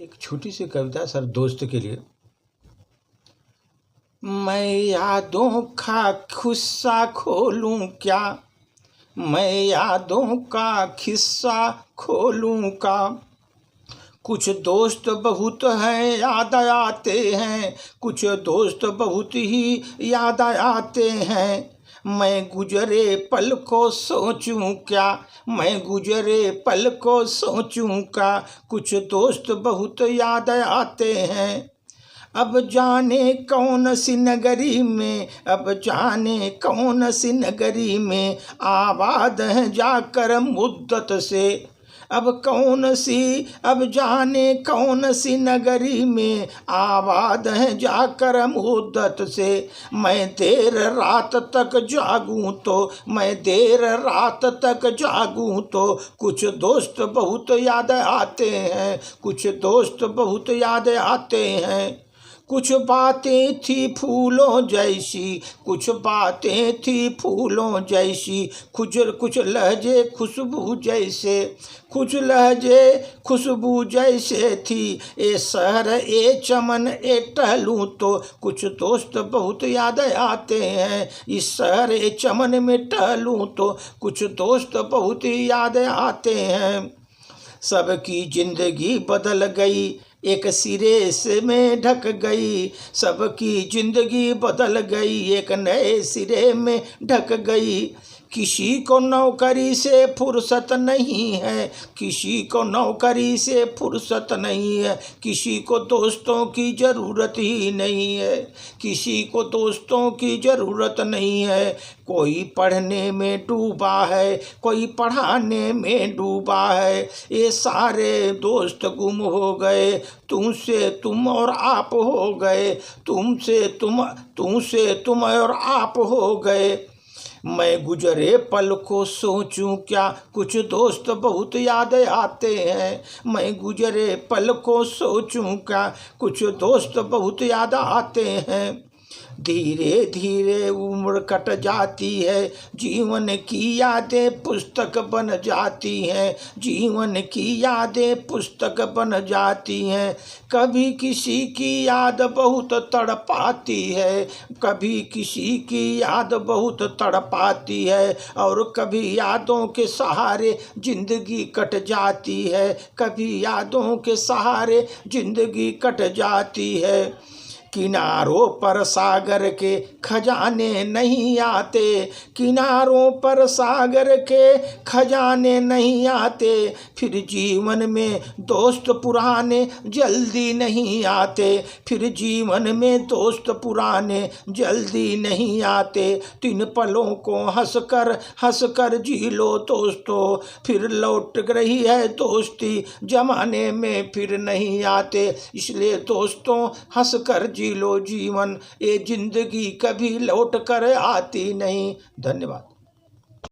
एक छोटी सी कविता सर दोस्त के लिए। मैं यादों का खुस्सा खोलूं क्या, मैं यादों का खिस्सा खोलूं का। कुछ दोस्त बहुत हैं याद आते हैं, कुछ दोस्त बहुत ही याद आते हैं। मैं गुजरे पल को सोचूं क्या, मैं गुजरे पल को सोचूं का। कुछ दोस्त बहुत याद आते हैं। अब जाने कौन सी नगरी में, अब जाने कौन सी नगरी में आबाद है जाकर मुद्दत से। अब जाने कौन सी नगरी में आबाद है जाकर मुद्दत से। मैं देर रात तक जागूं तो, मैं देर रात तक जागूं तो कुछ दोस्त बहुत याद आते हैं, कुछ दोस्त बहुत याद आते हैं। कुछ बातें थी फूलों जैसी, कुछ बातें थी फूलों जैसी। कुछ लहजे खुशबू जैसे, कुछ लहजे खुशबू जैसे थी। ए शहर ए चमन ए टहलूं तो कुछ दोस्त बहुत याद आते हैं। इस शहर ए चमन में टहलूं तो कुछ दोस्त बहुत याद आते हैं। सबकी जिंदगी बदल गई, एक सिरे से में ढक गई। सबकी जिंदगी बदल गई, एक नए सिरे में ढक गई। किसी को नौकरी से फुर्सत नहीं है, किसी को नौकरी से फुर्सत नहीं है। किसी को दोस्तों की ज़रूरत ही नहीं है, किसी को दोस्तों की ज़रूरत नहीं है। कोई पढ़ने में डूबा है, कोई पढ़ाने में डूबा है। ये सारे दोस्त गुम हो गए, तुमसे तुम और आप हो गए, तुमसे तुम और आप हो गए। मैं गुजरे पल को सोचूं क्या, कुछ दोस्त बहुत याद आते हैं। मैं गुजरे पल को सोचूं क्या, कुछ दोस्त बहुत याद आते हैं। धीरे धीरे उम्र कट जाती है, जीवन की यादें पुस्तक बन जाती हैं, जीवन की यादें पुस्तक बन जाती हैं। कभी किसी की याद बहुत तड़पाती है, कभी किसी की याद बहुत तड़पाती है। और कभी यादों के सहारे जिंदगी कट जाती है, कभी यादों के सहारे जिंदगी कट जाती है। किनारों पर सागर के खजाने नहीं आते, किनारों पर सागर के खजाने नहीं आते। फिर जीवन में दोस्त पुराने जल्दी नहीं आते, फिर जीवन में दोस्त पुराने जल्दी नहीं आते। तीन पलों को हंसकर जी लो दोस्तों, फिर लौट रही है दोस्ती जमाने में फिर नहीं आते। इसलिए दोस्तों हंसकर जी लो जीवन, ये जिंदगी कभी लौट कर आती नहीं। धन्यवाद।